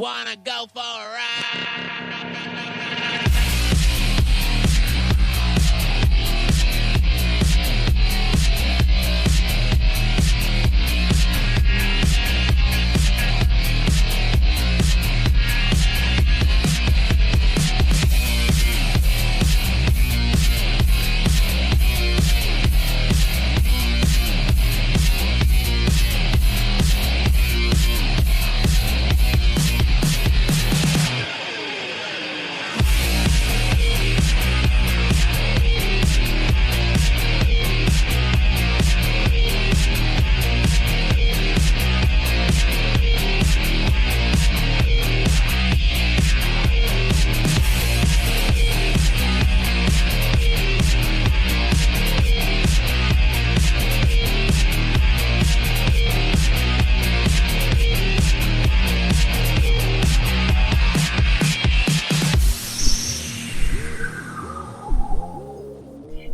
Wanna go for a ride?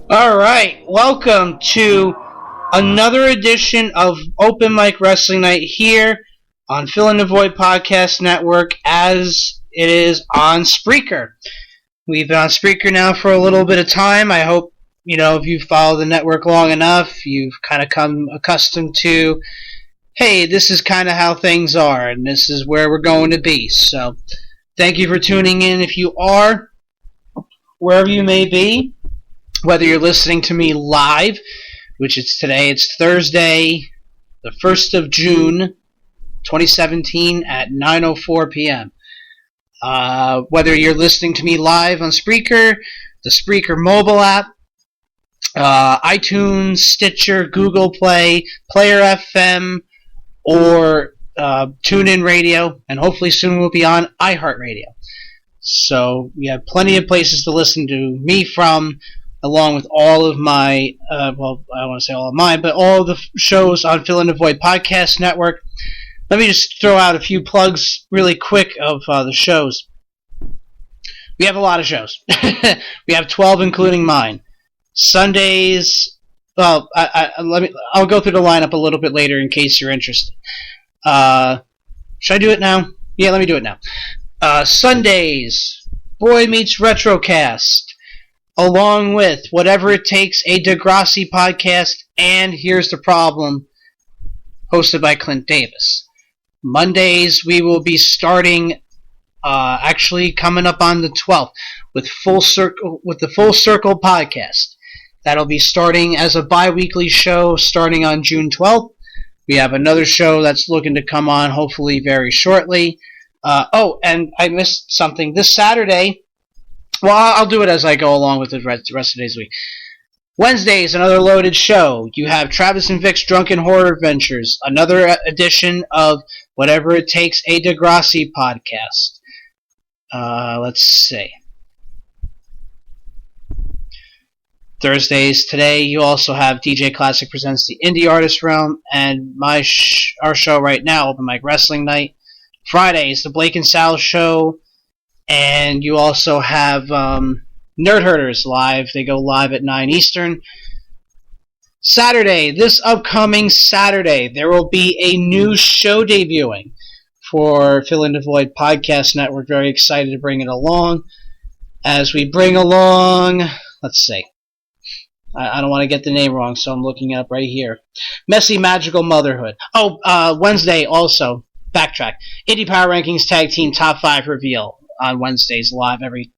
All right, welcome to another edition of Open Mic Wrestling Night here on Fill in the Void Podcast Network, as it is on Spreaker. We've been on Spreaker now for a little bit of time. I hope, if you've followed the network long enough, you've kind of come accustomed to, hey, this is kind of how things are, and this is where we're going to be. So, thank you for tuning in. If you are, wherever you may be, whether you're listening to me live, which it's today, it's Thursday, the 1st of June, 2017 at 9:04 p.m. Whether you're listening to me live on Spreaker, the Spreaker mobile app, iTunes, Stitcher, Google Play, Player FM, or TuneIn Radio, and hopefully soon we'll be on iHeartRadio. So we have plenty of places to listen to me from, along with all of my, I don't want to say all of mine, but all of the shows on Fill in the Void Podcast Network. Let me just throw out a few plugs really quick of the shows. We have a lot of shows. We have 12, including mine. Sundays, I'll go through the lineup a little bit later in case you're interested. Should I do it now? Yeah, let me do it now. Sundays, Boy Meets Retrocast, along with Whatever It Takes, a Degrassi podcast, and Here's the Problem, hosted by Clint Davis. Mondays, we will be starting, actually coming up on the 12th, with the Full Circle podcast. That'll be starting as a bi-weekly show starting on June 12th. We have another show that's looking to come on hopefully very shortly. And I missed something. This Saturday, well, I'll do it as I go along with the rest of today's week. Wednesday is another loaded show. You have Travis and Vic's Drunken Horror Adventures, another edition of Whatever It Takes, a Degrassi podcast. Let's see. Thursdays today, you also have DJ Classic Presents the Indie Artist Realm, and our show right now, Open Mic Wrestling Night. Fridays, the Blake and Sal Show. And you also have Nerd Herders live. They go live at 9 Eastern. Saturday, this upcoming Saturday, there will be a new show debuting for Fill in the Void Podcast Network. Very excited to bring it along. As we bring along, let's see. I don't want to get the name wrong, so I'm looking it up right here. Messy Magical Motherhood. Wednesday also, backtrack. Indie Power Rankings Tag Team Top 5 Reveal on Wednesdays, live every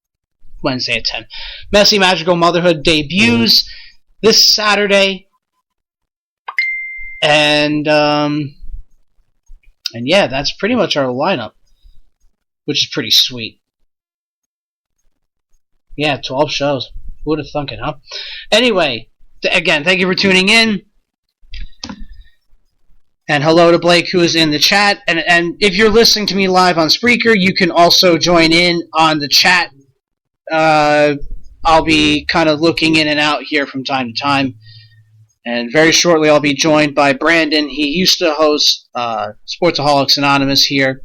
Wednesday at 10. Messy Magical Motherhood debuts this Saturday. And yeah, that's pretty much our lineup, which is pretty sweet. Yeah, 12 shows. Who would have thunk it, huh? Anyway, again, thank you for tuning in. And hello to Blake, who is in the chat. And if you're listening to me live on Spreaker, you can also join in on the chat. I'll be kind of looking in and out here from time to time. And very shortly, I'll be joined by Brandon. He used to host Sportsaholics Anonymous here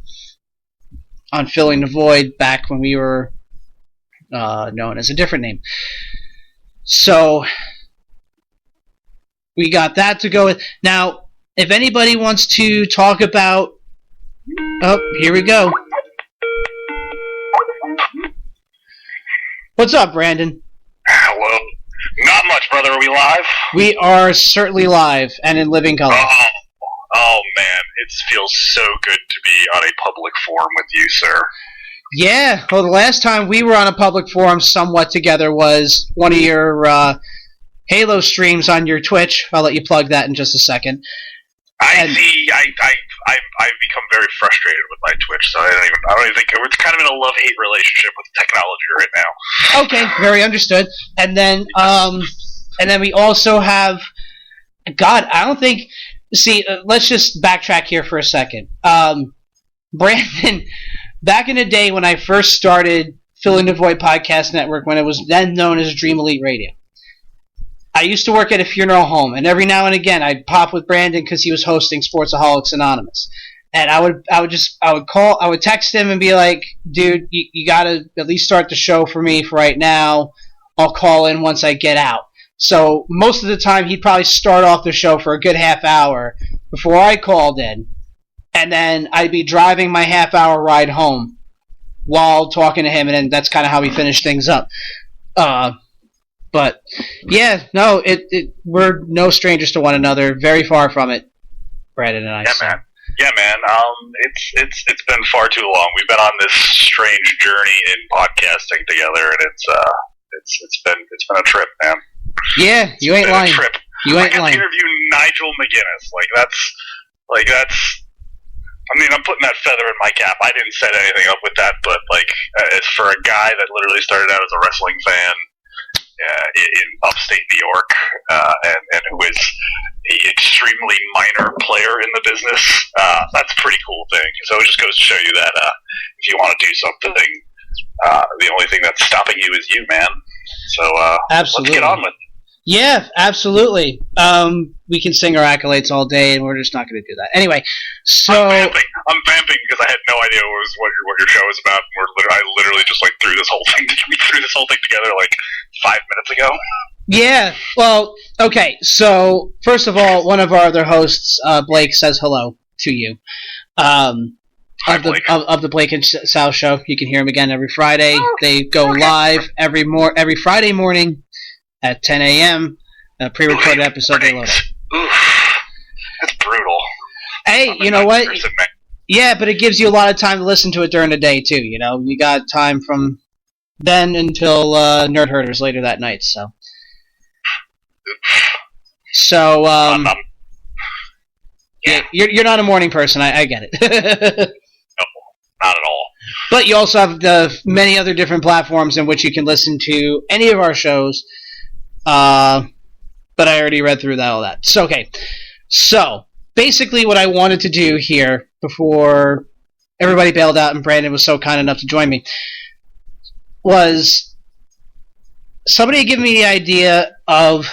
on Filling the Void back when we were known as a different name. So, we got that to go with. Now, if anybody wants to talk about... Oh, here we go. What's up, Brandon? Hello. Not much, brother. Are we live? We are certainly live and in living color. Oh man, it feels so good to be on a public forum with you, sir. Yeah, well, the last time we were on a public forum somewhat together was one of your Halo streams on your Twitch. I'll let you plug that in just a second. I've become very frustrated with my Twitch, so I don't even think we're kind of in a love-hate relationship with technology right now. Okay, very understood. And then we also have, God, I don't think. See, let's just backtrack here for a second. Brandon, back in the day when I first started Filling the Void Podcast Network, when it was then known as Dream Elite Radio, I used to work at a funeral home, and every now and again I'd pop with Brandon because he was hosting Sportsaholics Anonymous, and I would text him and be like, "Dude, you gotta at least start the show for me for right now. I'll call in once I get out." So most of the time he'd probably start off the show for a good half hour before I called in, and then I'd be driving my half-hour ride home while talking to him, and then that's kind of how we finished things up. But yeah, no, we're no strangers to one another. Very far from it, Brandon and I. Yeah, man. It's been far too long. We've been on this strange journey in podcasting together, and it's been a trip, man. Yeah, you ain't lying. Trip. You ain't lying. I interview Nigel McGuinness. That's. I mean, I'm putting that feather in my cap. I didn't set anything up with that, but as for a guy that literally started out as a wrestling fan in upstate New York, and who is an extremely minor player in the business, that's a pretty cool thing. So it just goes to show you that if you want to do something, the only thing that's stopping you is you, man. So absolutely. Let's get on with it. Yeah, absolutely. We can sing our accolades all day, and we're just not going to do that. Anyway, so I'm vamping because I had no idea what your show was about. I literally just threw this whole thing together 5 minutes ago. Yeah. Well, okay. So first of all, one of our other hosts, Blake, says hello to you. Hi, Blake. Of the Blake and Sal show. You can hear him again every Friday. They go live every Friday morning at 10 a.m. A pre-recorded episode they load. Oof, that's brutal. Hey, you know what? Yeah, but it gives you a lot of time to listen to it during the day too. You know, you got time from then until Nerd Herders later that night. Yeah, you're not a morning person. I get it. No, not at all. But you also have the many other different platforms in which you can listen to any of our shows. But I already read through all that. So, okay. So, basically what I wanted to do here before everybody bailed out and Brandon was so kind enough to join me was somebody give me the idea of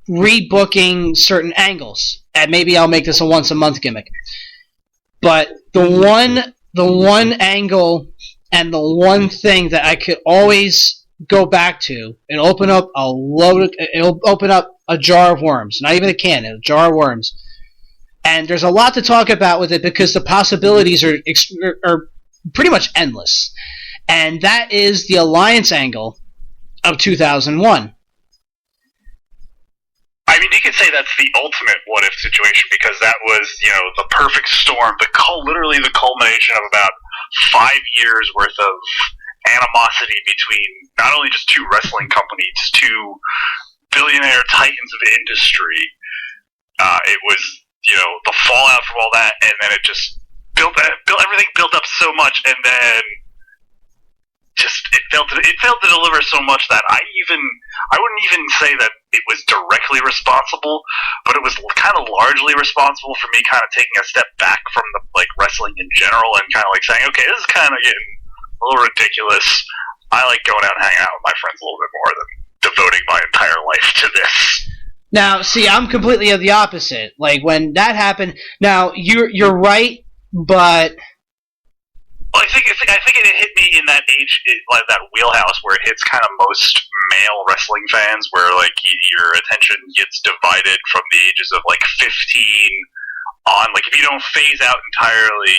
rebooking certain angles. And maybe I'll make this a once-a-month gimmick. But the one angle and the one thing that I could always go back to and it'll open up a jar of worms. Not even a can, a jar of worms. And there's a lot to talk about with it because the possibilities are pretty much endless. And that is the alliance angle of 2001. I mean, you could say that's the ultimate what-if situation because that was, the perfect storm, literally the culmination of about 5 years worth of animosity between not only just two wrestling companies, two billionaire titans of industry. It was, the fallout from all that, and then it just everything built up so much, and then it failed to deliver so much that I wouldn't even say that it was directly responsible, but it was kind of largely responsible for me kind of taking a step back from the wrestling in general and kind of saying, okay, this is kind of getting a little ridiculous. I like going out and hanging out with my friends a little bit more than devoting my entire life to this. Now, see, I'm completely of the opposite. When that happened, now you're right, but well, I think it hit me in that age, that wheelhouse where it hits kind of most male wrestling fans, where your attention gets divided from the ages of 15 on. If you don't phase out entirely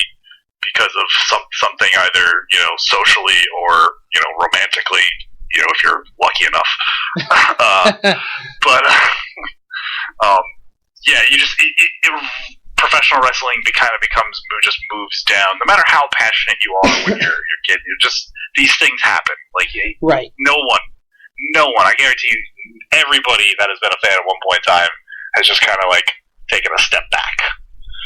because of something either socially or romantically if you're lucky enough. But yeah, you just professional wrestling kind of just moves down. No matter how passionate you are when you're a kid, these things happen. Like right. No one. I guarantee you, everybody that has been a fan at one point in time has just kind of like taken a step back.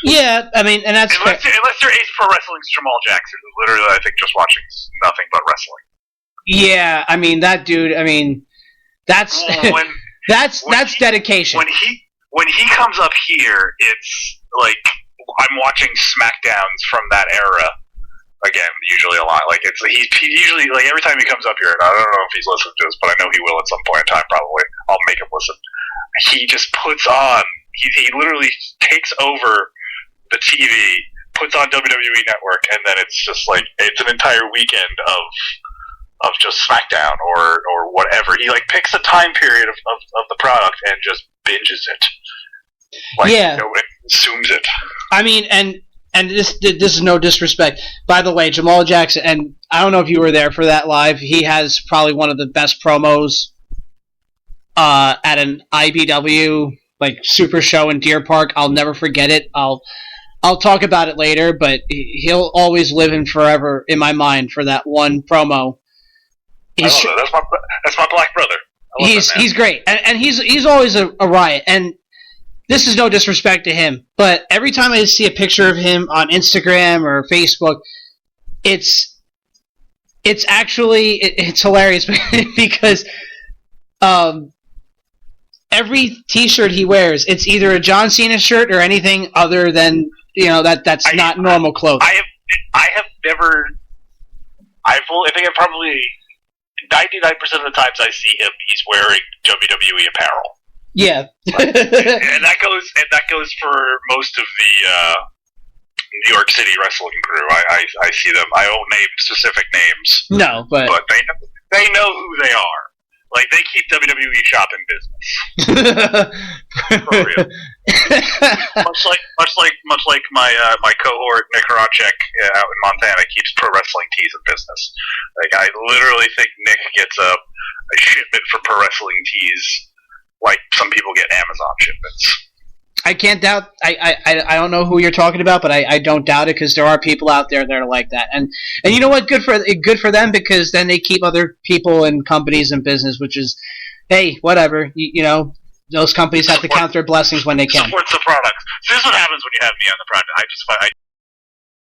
Yeah, I mean, and that's unless your ace pro wrestling's Jamal Jackson, who literally I think just watching nothing but wrestling. Yeah, I mean that dude. I mean, that's that's dedication. When he comes up here, it's like I'm watching SmackDowns from that era. Again, usually a lot. Like he usually like every time he comes up here, and I don't know if he's listening to this, but I know he will at some point in time. Probably, I'll make him listen. He just puts on. He literally takes over the TV, puts on WWE Network, and then it's just like it's an entire weekend of just SmackDown or whatever. He like picks a time period of the product and just binges it. Like, yeah, consumes it. I mean, and this is no disrespect. By the way, Jamal Jackson, and I don't know if you were there for that live. He has probably one of the best promos at an IBW like super show in Deer Park. I'll never forget it. I'll talk about it later, but he'll always live in forever in my mind for that one promo. I love that. That's my black brother. He's great, and he's always a riot. And this is no disrespect to him, but every time I see a picture of him on Instagram or Facebook, it's hilarious because every T-shirt he wears, it's either a John Cena shirt or anything other than that's not normal clothing. I think I probably 99% of the times I see him, he's wearing WWE apparel. Yeah, and that goes for most of the New York City wrestling crew. I see them. I won't name specific names. No, but they know who they are. Like they keep WWE shop in business. For real. much like my cohort Nick Horacek out in Montana keeps pro wrestling tees in business. Like I literally think Nick gets a shipment for pro wrestling tees. Like some people get Amazon shipments. I can't doubt. I don't know who you're talking about, but I don't doubt it because there are people out there that are like that. And you know what? Good for them because then they keep other people and companies in business. Which is, hey, whatever. Those companies have to count their blessings when they can. Supports the products. So this is what happens when you have me on the project.